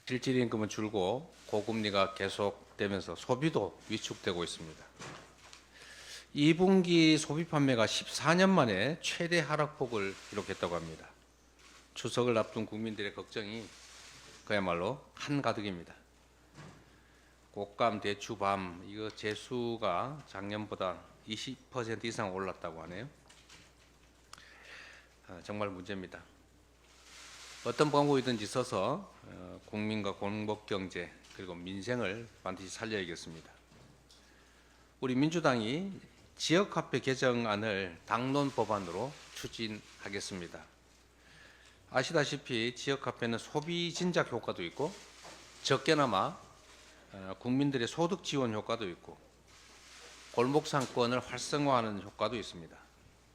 실질 임금은 줄고 고금리가 계속되면서 소비도 위축되고 있습니다. 2분기 소비 판매가 14년 만에 최대 하락폭을 기록했다고 합니다. 추석을 앞둔 국민들의 걱정이 그야말로 한가득입니다. 꽃감, 대추, 밤 이거 재수가 작년보다 20% 이상 올랐다고 하네요. 정말 문제입니다. 어떤 방법이든지 써서 국민과 공복경제 그리고 민생을 반드시 살려야겠습니다. 우리 민주당이 지역화폐 개정안을 당론 법안으로 추진하겠습니다. 아시다시피 지역화폐는 소비 진작 효과도 있고 적게나마 국민들의 소득 지원 효과도 있고 골목 상권을 활성화하는 효과도 있습니다.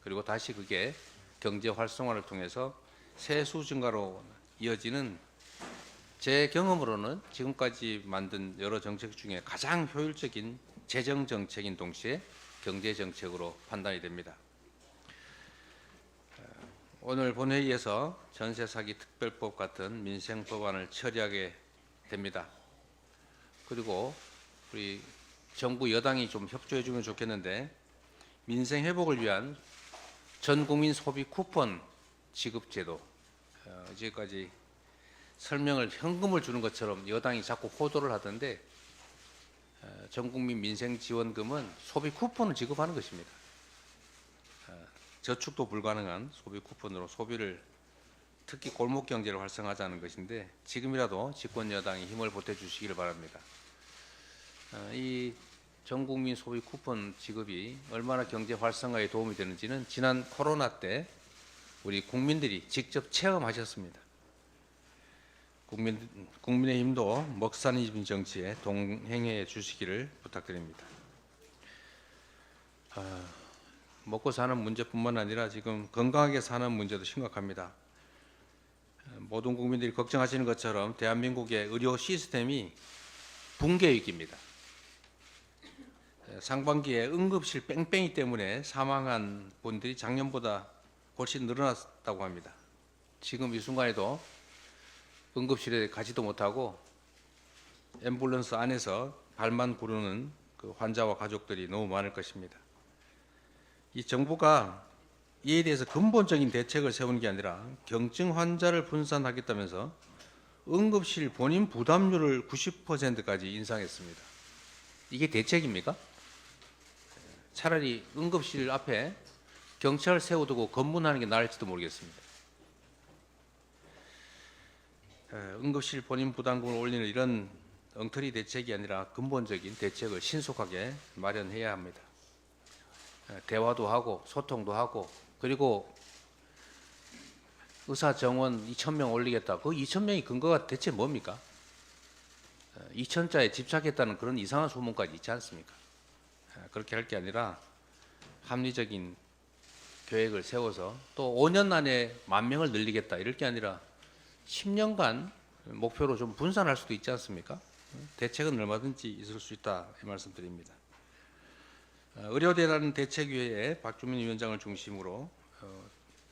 그리고 다시 그게 경제 활성화를 통해서 세수 증가로 이어지는 제 경험으로는 지금까지 만든 여러 정책 중에 가장 효율적인 재정 정책인 동시에 경제 정책으로 판단이 됩니다. 오늘 본회의에서 전세 사기 특별법 같은 민생 법안을 처리하게 됩니다. 그리고 우리 정부 여당이 좀 협조해 주면 좋겠는데 민생 회복을 위한 전 국민 소비 쿠폰 지급 제도 이제까지 설명을 현금을 주는 것처럼 여당이 자꾸 호도를 하던데 전 국민 민생 지원금은 소비 쿠폰을 지급하는 것입니다. 저축도 불가능한 소비 쿠폰으로 소비를 특히 골목 경제를 활성화하자는 것인데 지금이라도 집권 여당이 힘을 보태 주시기를 바랍니다. 이 전 국민 소비 쿠폰 지급이 얼마나 경제 활성화에 도움이 되는지는 지난 코로나 때 우리 국민들이 직접 체험하셨습니다. 국민의힘도 먹사님 정치에 동행해 주시기를 부탁드립니다. 먹고 사는 문제뿐만 아니라 지금 건강하게 사는 문제도 심각합니다. 모든 국민들이 걱정하시는 것처럼 대한민국의 의료 시스템이 붕괴 위기입니다. 상반기에 응급실 뺑뺑이 때문에 사망한 분들이 작년보다 훨씬 늘어났다고 합니다. 지금 이 순간에도 응급실에 가지도 못하고 앰뷸런스 안에서 발만 구르는 그 환자와 가족들이 너무 많을 것입니다. 이 정부가 이에 대해서 근본적인 대책을 세우는 게 아니라 경증 환자를 분산하겠다면서 응급실 본인 부담률을 90%까지 인상했습니다. 이게 대책입니까? 차라리 응급실 앞에 경찰 세워두고 검문하는 게 나을지도 모르겠습니다. 응급실 본인 부담금을 올리는 이런 엉터리 대책이 아니라 근본적인 대책을 신속하게 마련해야 합니다. 대화도 하고 소통도 하고 그리고 의사 정원 2,000명 올리겠다. 그 2,000명이 근거가 대체 뭡니까? 2,000자에 집착했다는 그런 이상한 소문까지 있지 않습니까? 그렇게 할 게 아니라 합리적인 계획을 세워서 또 5년 안에 10,000명을 늘리겠다 이럴 게 아니라 10년간 목표로 좀 분산할 수도 있지 않습니까? 대책은 얼마든지 있을 수 있다 이 말씀드립니다. 의료대란 대책위에 박주민 위원장을 중심으로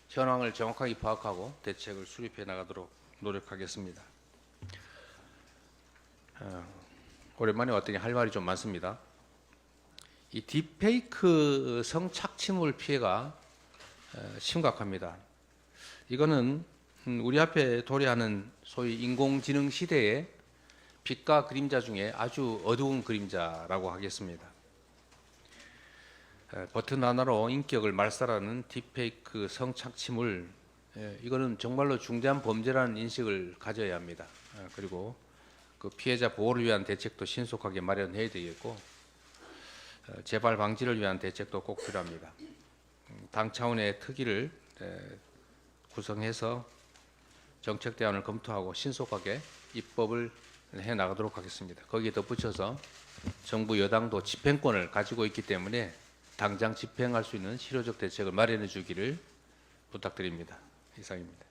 현황을 정확하게 파악하고 대책을 수립해 나가도록 노력하겠습니다. 오랜만에 왔더니 할 말이 좀 많습니다. 이 딥페이크 성착취물 피해가 심각합니다. 이거는 우리 앞에 도래하는 소위 인공지능 시대의 빛과 그림자 중에 아주 어두운 그림자라고 하겠습니다. 버튼 하나로 인격을 말살하는 딥페이크 성착취물, 이거는 정말로 중대한 범죄라는 인식을 가져야 합니다. 그리고 그 피해자 보호를 위한 대책도 신속하게 마련해야 되겠고 재발 방지를 위한 대책도 꼭 필요합니다. 당 차원의 특위를 구성해서 정책 대안을 검토하고 신속하게 입법을 해 나가도록 하겠습니다. 거기에 덧붙여서 정부 여당도 집행권을 가지고 있기 때문에 당장 집행할 수 있는 실효적 대책을 마련해 주기를 부탁드립니다. 이상입니다.